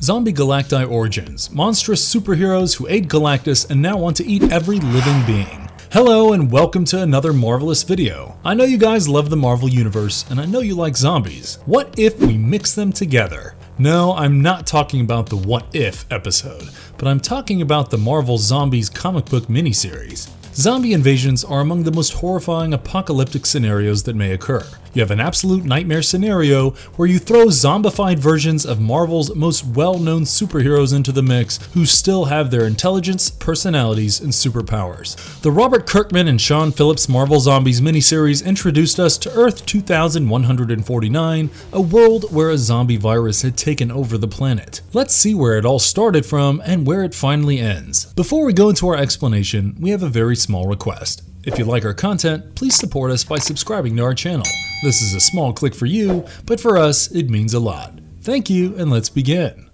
Zombie Galacti Origins, monstrous superheroes who ate Galactus and now want to eat every living being. Hello and welcome to another marvelous video. I know you guys love the Marvel Universe and I know you like zombies. What if we mix them together? No, I'm not talking about the What If episode, but I'm talking about the Marvel Zombies comic book miniseries. Zombie invasions are among the most horrifying apocalyptic scenarios that may occur. You have an absolute nightmare scenario where you throw zombified versions of Marvel's most well-known superheroes into the mix who still have their intelligence, personalities, and superpowers. The Robert Kirkman and Sean Phillips Marvel Zombies miniseries introduced us to Earth 2149, a world where a zombie virus had taken over the planet. Let's see where it all started from and where it finally ends. Before we go into our explanation, we have a very small request. If you like our content, please support us by subscribing to our channel. This is a small click for you, but for us, it means a lot. Thank you, and let's begin.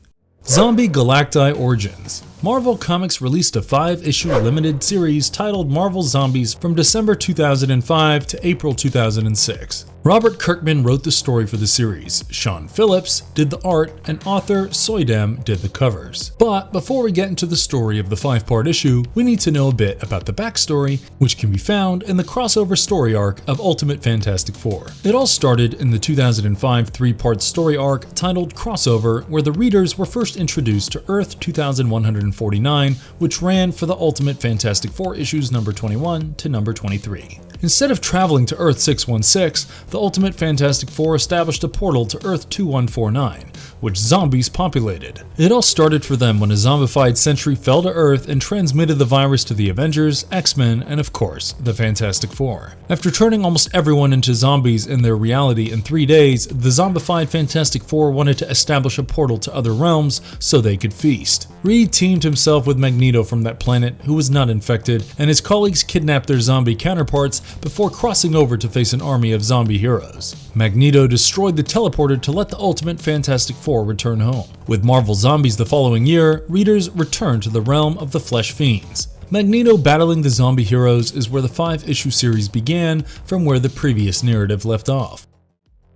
Zombie Galacti Origins. Marvel Comics released a 5-issue limited series titled Marvel Zombies from December 2005 to April 2006. Robert Kirkman wrote the story for the series, Sean Phillips did the art, and author Soydam did the covers. But before we get into the story of the 5-part issue, we need to know a bit about the backstory, which can be found in the crossover story arc of Ultimate Fantastic Four. It all started in the 2005 3-part story arc titled Crossover, where the readers were first introduced to Earth 2149, which ran for the Ultimate Fantastic Four issues number 21 to number 23. Instead of traveling to Earth 616, the Ultimate Fantastic Four established a portal to Earth 2149, which zombies populated. It all started for them when a zombified sentry fell to Earth and transmitted the virus to the Avengers, X-Men, and of course, the Fantastic Four. After turning almost everyone into zombies in their reality in 3 days, the zombified Fantastic Four wanted to establish a portal to other realms so they could feast. Reed teamed himself with Magneto from that planet, who was not infected, and his colleagues kidnapped their zombie counterparts before crossing over to face an army of zombie heroes. Magneto destroyed the teleporter to let the Ultimate Fantastic Four return home. With Marvel Zombies the following year, readers returned to the realm of the Flesh Fiends. Magneto battling the zombie heroes is where the 5-issue series began from where the previous narrative left off.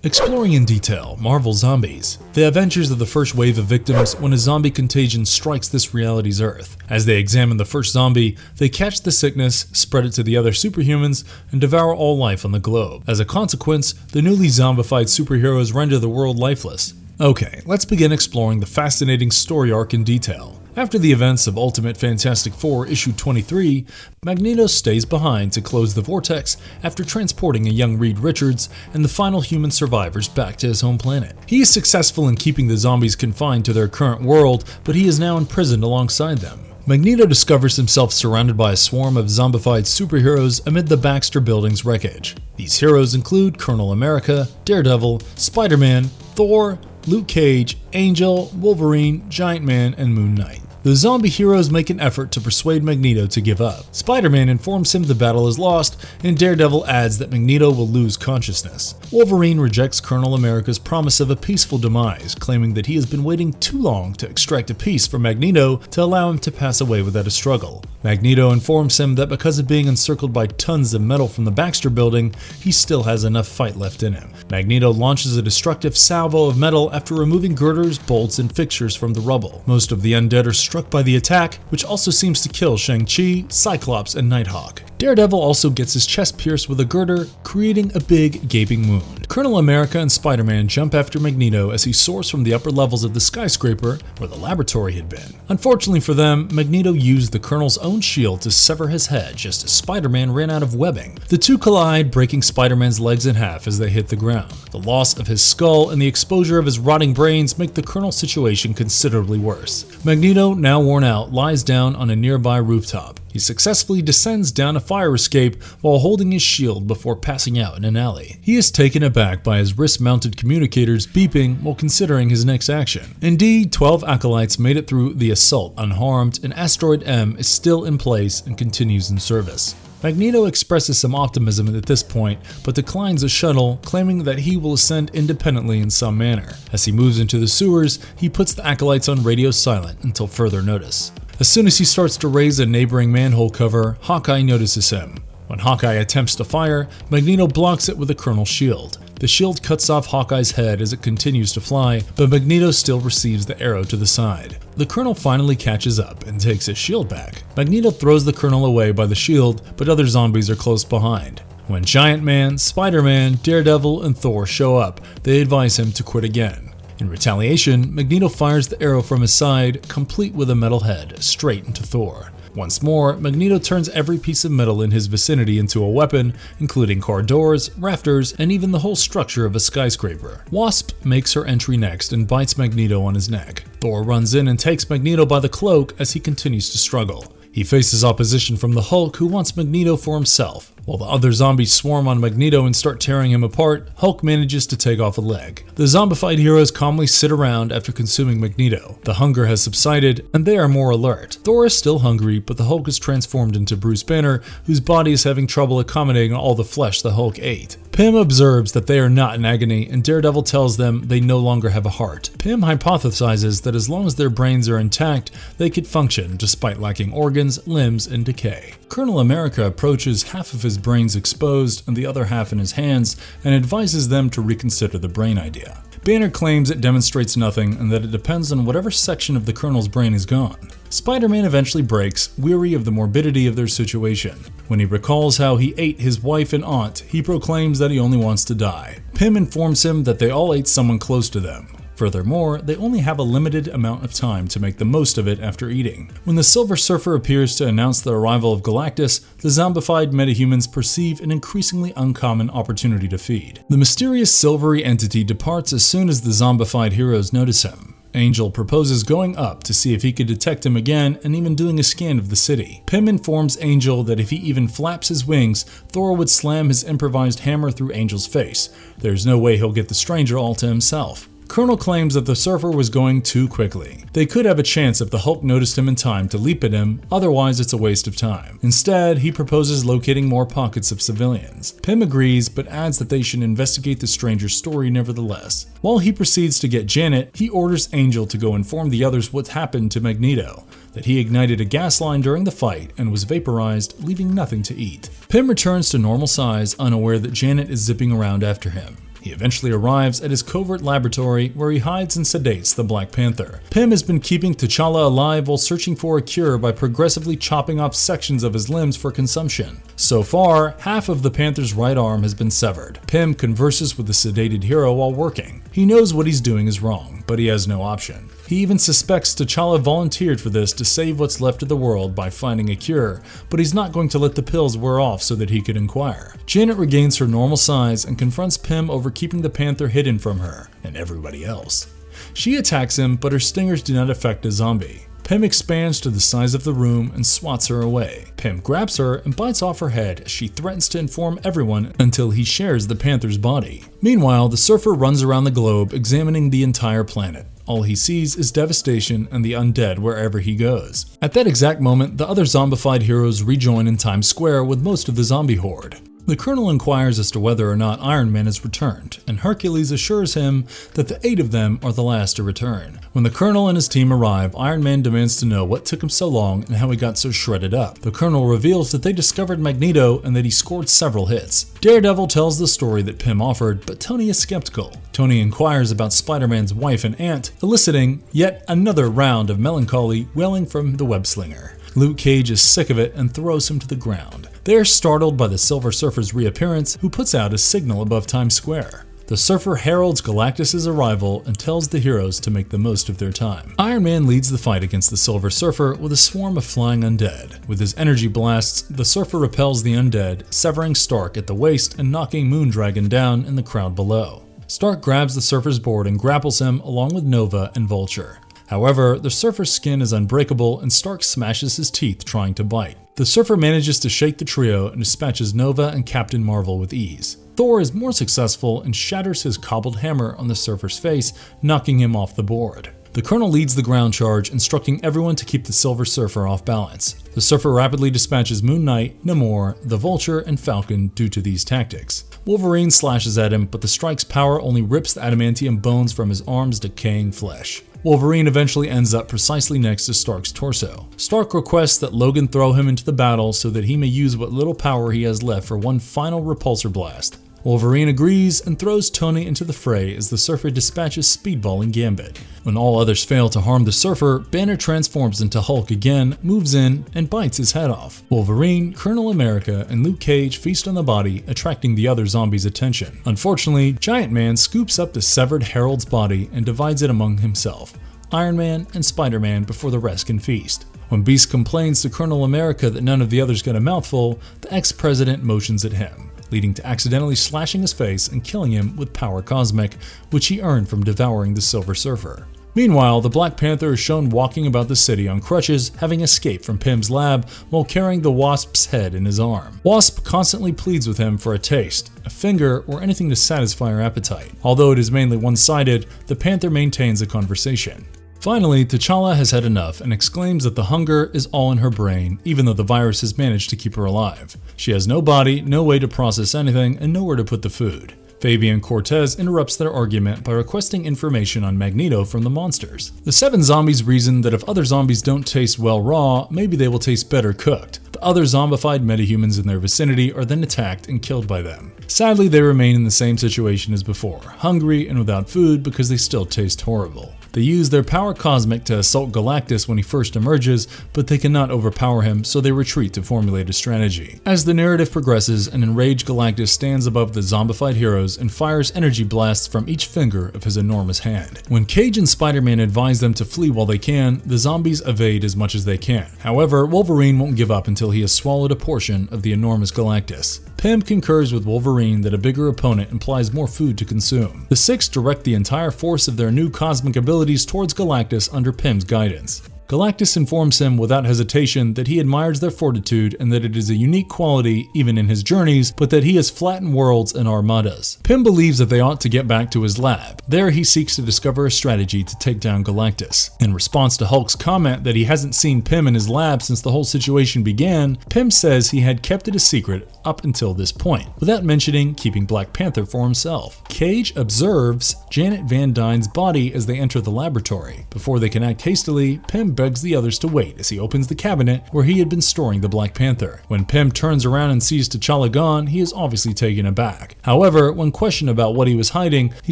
Exploring in detail Marvel Zombies, the adventures of the first wave of victims when a zombie contagion strikes this reality's Earth. As they examine the first zombie, they catch the sickness, spread it to the other superhumans, and devour all life on the globe. As a consequence, the newly zombified superheroes render the world lifeless. Okay, let's begin exploring the fascinating story arc in detail. After the events of Ultimate Fantastic Four issue 23, Magneto stays behind to close the vortex after transporting a young Reed Richards and the final human survivors back to his home planet. He is successful in keeping the zombies confined to their current world, but he is now imprisoned alongside them. Magneto discovers himself surrounded by a swarm of zombified superheroes amid the Baxter Building's wreckage. These heroes include Colonel America, Daredevil, Spider-Man, Thor, Luke Cage, Angel, Wolverine, Giant Man, and Moon Knight. The zombie heroes make an effort to persuade Magneto to give up. Spider-Man informs him the battle is lost, and Daredevil adds that Magneto will lose consciousness. Wolverine rejects Colonel America's promise of a peaceful demise, claiming that he has been waiting too long to extract a piece from Magneto to allow him to pass away without a struggle. Magneto informs him that because of being encircled by tons of metal from the Baxter Building, he still has enough fight left in him. Magneto launches a destructive salvo of metal after removing girders, bolts, and fixtures from the rubble. Most of the undead are struck by the attack, which also seems to kill Shang-Chi, Cyclops, and Nighthawk. Daredevil also gets his chest pierced with a girder, creating a big, gaping wound. Colonel America and Spider-Man jump after Magneto as he soars from the upper levels of the skyscraper where the laboratory had been. Unfortunately for them, Magneto used the Colonel's own shield to sever his head just as Spider-Man ran out of webbing. The two collide, breaking Spider-Man's legs in half as they hit the ground. The loss of his skull and the exposure of his rotting brains make the Colonel's situation considerably worse. Magneto, now worn out, lies down on a nearby rooftop. He successfully descends down a fire escape while holding his shield before passing out in an alley. He is taken aback by his wrist-mounted communicators beeping while considering his next action. Indeed, 12 acolytes made it through the assault unharmed, and Asteroid M is still in place and continues in service. Magneto expresses some optimism at this point, but declines a shuttle, claiming that he will ascend independently in some manner. As he moves into the sewers, he puts the acolytes on radio silent until further notice. As soon as he starts to raise a neighboring manhole cover, Hawkeye notices him. When Hawkeye attempts to fire, Magneto blocks it with the Colonel's shield. The shield cuts off Hawkeye's head as it continues to fly, but Magneto still receives the arrow to the side. The Colonel finally catches up and takes his shield back. Magneto throws the Colonel away by the shield, but other zombies are close behind. When Giant Man, Spider-Man, Daredevil, and Thor show up, they advise him to quit again. In retaliation, Magneto fires the arrow from his side, complete with a metal head, straight into Thor. Once more, Magneto turns every piece of metal in his vicinity into a weapon, including car doors, rafters, and even the whole structure of a skyscraper. Wasp makes her entry next and bites Magneto on his neck. Thor runs in and takes Magneto by the cloak as he continues to struggle. He faces opposition from the Hulk, who wants Magneto for himself. While the other zombies swarm on Magneto and start tearing him apart, Hulk manages to take off a leg. The zombified heroes calmly sit around after consuming Magneto. The hunger has subsided, and they are more alert. Thor is still hungry, but the Hulk is transformed into Bruce Banner, whose body is having trouble accommodating all the flesh the Hulk ate. Pym observes that they are not in agony, and Daredevil tells them they no longer have a heart. Pym hypothesizes that as long as their brains are intact, they could function despite lacking organs, limbs, and decay. Colonel America approaches, half of his brains exposed and the other half in his hands, and advises them to reconsider the brain idea. Banner claims it demonstrates nothing and that it depends on whatever section of the Colonel's brain is gone. Spider-Man eventually breaks, weary of the morbidity of their situation. When he recalls how he ate his wife and aunt, he proclaims that he only wants to die. Pym informs him that they all ate someone close to them. Furthermore, they only have a limited amount of time to make the most of it after eating. When the Silver Surfer appears to announce the arrival of Galactus, the zombified metahumans perceive an increasingly uncommon opportunity to feed. The mysterious silvery entity departs as soon as the zombified heroes notice him. Angel proposes going up to see if he could detect him again and even doing a scan of the city. Pym informs Angel that if he even flaps his wings, Thor would slam his improvised hammer through Angel's face. There's no way he'll get the stranger all to himself. Colonel claims that the Surfer was going too quickly. They could have a chance if the Hulk noticed him in time to leap at him, otherwise it's a waste of time. Instead, he proposes locating more pockets of civilians. Pym agrees, but adds that they should investigate the stranger's story nevertheless. While he proceeds to get Janet, he orders Angel to go inform the others what happened to Magneto, that he ignited a gas line during the fight and was vaporized, leaving nothing to eat. Pym returns to normal size, unaware that Janet is zipping around after him. He eventually arrives at his covert laboratory where he hides and sedates the Black Panther. Pym has been keeping T'Challa alive while searching for a cure by progressively chopping off sections of his limbs for consumption. So far, half of the Panther's right arm has been severed. Pym converses with the sedated hero while working. He knows what he's doing is wrong, but he has no option. He even suspects T'Challa volunteered for this to save what's left of the world by finding a cure, but he's not going to let the pills wear off so that he could inquire. Janet regains her normal size and confronts Pym over keeping the Panther hidden from her and everybody else. She attacks him, but her stingers do not affect a zombie. Pym expands to the size of the room and swats her away. Pym grabs her and bites off her head as she threatens to inform everyone until he shares the Panther's body. Meanwhile, the Surfer runs around the globe examining the entire planet. All he sees is devastation and the undead wherever he goes. At that exact moment, the other zombified heroes rejoin in Times Square with most of the zombie horde. The Colonel inquires as to whether or not Iron Man has returned, and Hercules assures him that the 8 of them are the last to return. When the Colonel and his team arrive, Iron Man demands to know what took him so long and how he got so shredded up. The Colonel reveals that they discovered Magneto and that he scored several hits. Daredevil tells the story that Pym offered, but Tony is skeptical. Tony inquires about Spider-Man's wife and aunt, eliciting yet another round of melancholy wailing from the web-slinger. Luke Cage is sick of it and throws him to the ground. They are startled by the Silver Surfer's reappearance, who puts out a signal above Times Square. The Surfer heralds Galactus' arrival and tells the heroes to make the most of their time. Iron Man leads the fight against the Silver Surfer with a swarm of flying undead. With his energy blasts, the Surfer repels the undead, severing Stark at the waist and knocking Moondragon down in the crowd below. Stark grabs the Surfer's board and grapples him along with Nova and Vulture. However, the Surfer's skin is unbreakable and Stark smashes his teeth trying to bite. The Surfer manages to shake the trio and dispatches Nova and Captain Marvel with ease. Thor is more successful and shatters his cobbled hammer on the Surfer's face, knocking him off the board. The Colonel leads the ground charge, instructing everyone to keep the Silver Surfer off balance. The Surfer rapidly dispatches Moon Knight, Namor, the Vulture, and Falcon due to these tactics. Wolverine slashes at him, but the strike's power only rips the adamantium bones from his arm's decaying flesh. Wolverine eventually ends up precisely next to Stark's torso. Stark requests that Logan throw him into the battle so that he may use what little power he has left for one final repulsor blast. Wolverine agrees and throws Tony into the fray as the Surfer dispatches Speedball and Gambit. When all others fail to harm the Surfer, Banner transforms into Hulk again, moves in, and bites his head off. Wolverine, Colonel America, and Luke Cage feast on the body, attracting the other zombies' attention. Unfortunately, Giant Man scoops up the severed Herald's body and divides it among himself, Iron Man, and Spider-Man before the rest can feast. When Beast complains to Colonel America that none of the others got a mouthful, the ex-president motions at him, leading to accidentally slashing his face and killing him with Power Cosmic, which he earned from devouring the Silver Surfer. Meanwhile, the Black Panther is shown walking about the city on crutches, having escaped from Pym's lab while carrying the Wasp's head in his arm. Wasp constantly pleads with him for a taste, a finger, or anything to satisfy her appetite. Although it is mainly one-sided, the Panther maintains a conversation. Finally, T'Challa has had enough and exclaims that the hunger is all in her brain, even though the virus has managed to keep her alive. She has no body, no way to process anything, and nowhere to put the food. Fabian Cortez interrupts their argument by requesting information on Magneto from the monsters. The 7 zombies reason that if other zombies don't taste well raw, maybe they will taste better cooked. The other zombified metahumans in their vicinity are then attacked and killed by them. Sadly, they remain in the same situation as before, hungry and without food because they still taste horrible. They use their Power Cosmic to assault Galactus when he first emerges, but they cannot overpower him, so they retreat to formulate a strategy. As the narrative progresses, an enraged Galactus stands above the zombified heroes and fires energy blasts from each finger of his enormous hand. When Cage and Spider-Man advise them to flee while they can, the zombies evade as much as they can. However, Wolverine won't give up until he has swallowed a portion of the enormous Galactus. Pym concurs with Wolverine that a bigger opponent implies more food to consume. The 6 direct the entire force of their new cosmic abilities towards Galactus under Pym's guidance. Galactus informs him without hesitation that he admires their fortitude and that it is a unique quality even in his journeys, but that he has flattened worlds and armadas. Pym believes that they ought to get back to his lab. There he seeks to discover a strategy to take down Galactus. In response to Hulk's comment that he hasn't seen Pym in his lab since the whole situation began, Pym says he had kept it a secret up until this point, without mentioning keeping Black Panther for himself. Cage observes Janet Van Dyne's body as they enter the laboratory. Before they can act hastily, Pym begs the others to wait as he opens the cabinet where he had been storing the Black Panther. When Pym turns around and sees T'Challa gone, he is obviously taken aback. However, when questioned about what he was hiding, he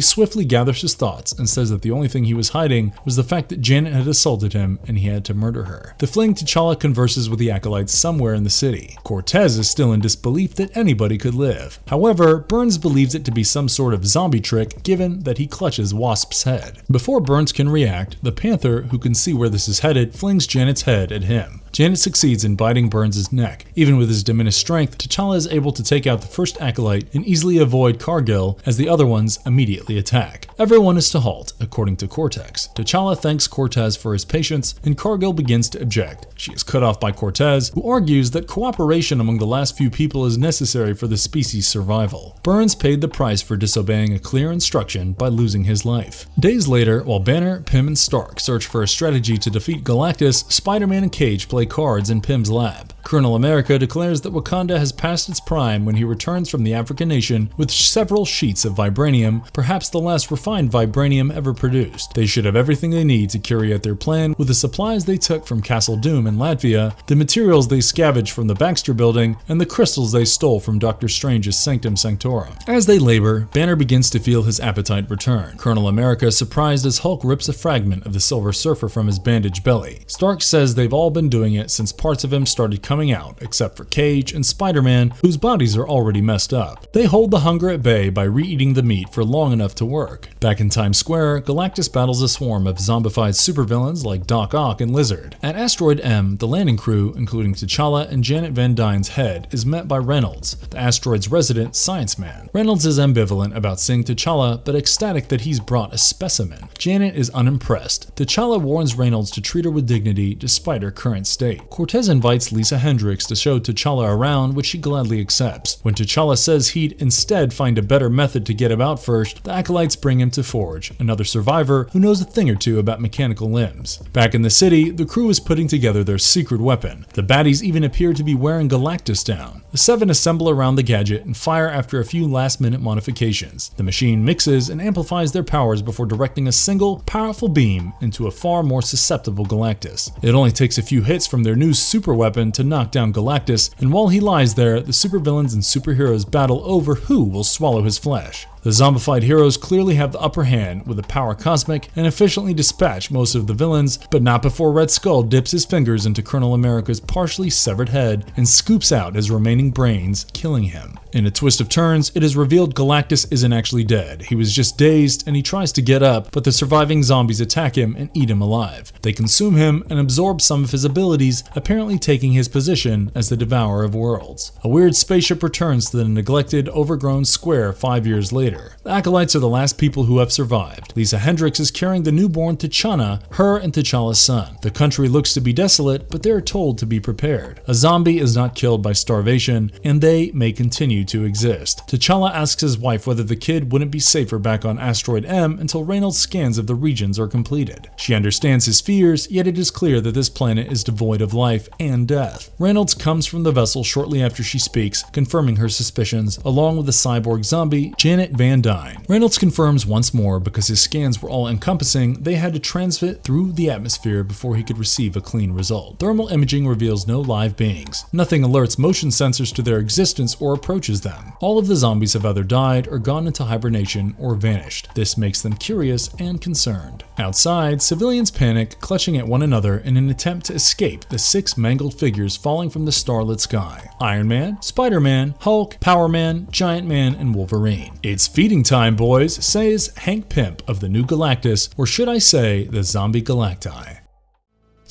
swiftly gathers his thoughts and says that the only thing he was hiding was the fact that Janet had assaulted him and he had to murder her. The fleeing T'Challa converses with the acolytes somewhere in the city. Cortez is still in disbelief that anybody could live. However, Burns believes it to be some sort of zombie trick given that he clutches Wasp's head. Before Burns can react, the Panther, who can see where this is headed, flings Janet's head at him. Janet succeeds in biting Burns' neck. Even with his diminished strength, T'Challa is able to take out the first acolyte and easily avoid Cargill as the other ones immediately attack. Everyone is to halt, according to Cortex. T'Challa thanks Cortez for his patience, and Cargill begins to object. She is cut off by Cortez, who argues that cooperation among the last few people is necessary for the species' survival. Burns paid the price for disobeying a clear instruction by losing his life. Days later, while Banner, Pym, and Stark search for a strategy to defeat Galactus, Spider-Man and Cage play cards in Pym's lab. Colonel America declares that Wakanda has passed its prime when he returns from the African nation with several sheets of vibranium, perhaps the last refined vibranium ever produced. They should have everything they need to carry out their plan with the supplies they took from Castle Doom in Latvia, the materials they scavenged from the Baxter Building, and the crystals they stole from Doctor Strange's Sanctum Sanctorum. As they labor, Banner begins to feel his appetite return. Colonel America is surprised as Hulk rips a fragment of the Silver Surfer from his bandaged belly. Stark says they've all been doing it since parts of him started coming out, except for Cage and Spider-Man, whose bodies are already messed up. They hold the hunger at bay by re-eating the meat for long enough to work. Back in Times Square, Galactus battles a swarm of zombified supervillains like Doc Ock and Lizard. At Asteroid M, the landing crew, including T'Challa and Janet Van Dyne's head, is met by Reynolds, the asteroid's resident science man. Reynolds is ambivalent about seeing T'Challa, but ecstatic that he's brought a specimen. Janet is unimpressed. T'Challa warns Reynolds to treat her with dignity despite her current state. Cortez invites Lisa Hendricks to show T'Challa around, which she gladly accepts. When T'Challa says he'd instead find a better method to get him out first, the acolytes bring him to Forge, another survivor who knows a thing or two about mechanical limbs. Back in the city, the crew is putting together their secret weapon. The baddies even appear to be wearing Galactus down. The 7 assemble around the gadget and fire after a few last-minute modifications. The machine mixes and amplifies their powers before directing a single, powerful beam into a far more susceptible Galactus. It only takes a few hits from their new super weapon to knock down Galactus, and while he lies there, the supervillains and superheroes battle over who will swallow his flesh. The zombified heroes clearly have the upper hand with a power cosmic and efficiently dispatch most of the villains, but not before Red Skull dips his fingers into Colonel America's partially severed head and scoops out his remaining brains, killing him. In a twist of turns, it is revealed Galactus isn't actually dead. He was just dazed and he tries to get up, but the surviving zombies attack him and eat him alive. They consume him and absorb some of his abilities, apparently taking his position as the devourer of worlds. A weird spaceship returns to the neglected, overgrown square 5 years later. The Acolytes are the last people who have survived. Lisa Hendricks is carrying the newborn T'Challa, her and T'Challa's son. The country looks to be desolate, but they are told to be prepared. A zombie is not killed by starvation, and they may continue to exist. T'Challa asks his wife whether the kid wouldn't be safer back on Asteroid M until Reynolds' scans of the regions are completed. She understands his fears, yet it is clear that this planet is devoid of life and death. Reynolds comes from the vessel shortly after she speaks, confirming her suspicions, along with the cyborg zombie, Janet Van Dyne. Reynolds confirms once more because his scans were all encompassing, they had to transmit through the atmosphere before he could receive a clean result. Thermal imaging reveals no live beings. Nothing alerts motion sensors to their existence or approaches them. All of the zombies have either died or gone into hibernation or vanished. This makes them curious and concerned. Outside, civilians panic, clutching at one another in an attempt to escape the 6 mangled figures falling from the starlit sky. Iron Man, Spider-Man, Hulk, Power Man, Giant Man, and Wolverine. It's feeding time, boys, says Hank Pymp of the new Galactus, or should I say, the Zombie Galacti.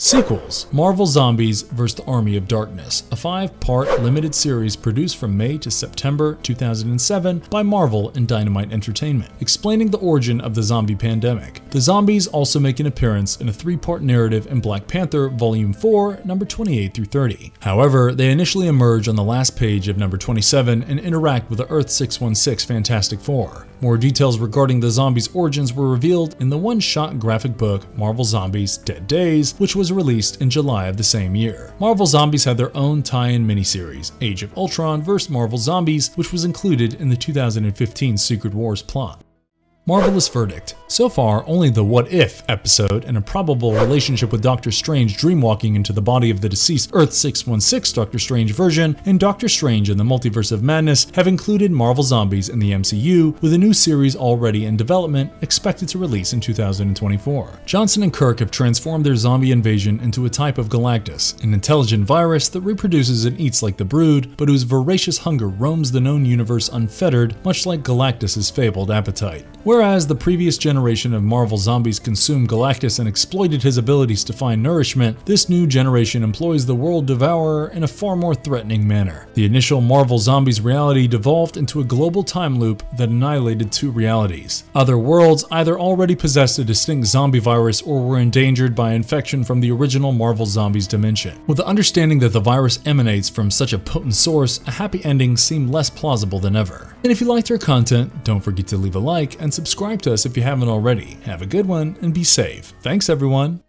Sequels: Marvel Zombies vs. the Army of Darkness, a 5-part limited series produced from May to September 2007 by Marvel and Dynamite Entertainment, explaining the origin of the zombie pandemic. The zombies also make an appearance in a 3-part narrative in Black Panther Volume 4, number 28 through 30. However, they initially emerge on the last page of number 27 and interact with the Earth 616 Fantastic Four. More details regarding the zombies' origins were revealed in the one-shot graphic book Marvel Zombies: Dead Days, which was released in July of the same year. Marvel Zombies had their own tie-in miniseries, Age of Ultron vs. Marvel Zombies, which was included in the 2015 Secret Wars plot. Marvelous verdict. So far, only the What If episode and a probable relationship with Doctor Strange dreamwalking into the body of the deceased Earth 616 Doctor Strange version and Doctor Strange and the Multiverse of Madness have included Marvel Zombies in the MCU, with a new series already in development expected to release in 2024. Johnson and Kirk have transformed their zombie invasion into a type of Galactus, an intelligent virus that reproduces and eats like the Brood, but whose voracious hunger roams the known universe unfettered, much like Galactus' fabled appetite. Whereas the previous generation of Marvel Zombies consumed Galactus and exploited his abilities to find nourishment, this new generation employs the World Devourer in a far more threatening manner. The initial Marvel Zombies reality devolved into a global time loop that annihilated 2 realities. Other worlds either already possessed a distinct zombie virus or were endangered by infection from the original Marvel Zombies dimension. With the understanding that the virus emanates from such a potent source, a happy ending seemed less plausible than ever. And if you liked our content, don't forget to leave a like and subscribe to us if you haven't already. Have a good one and be safe. Thanks everyone.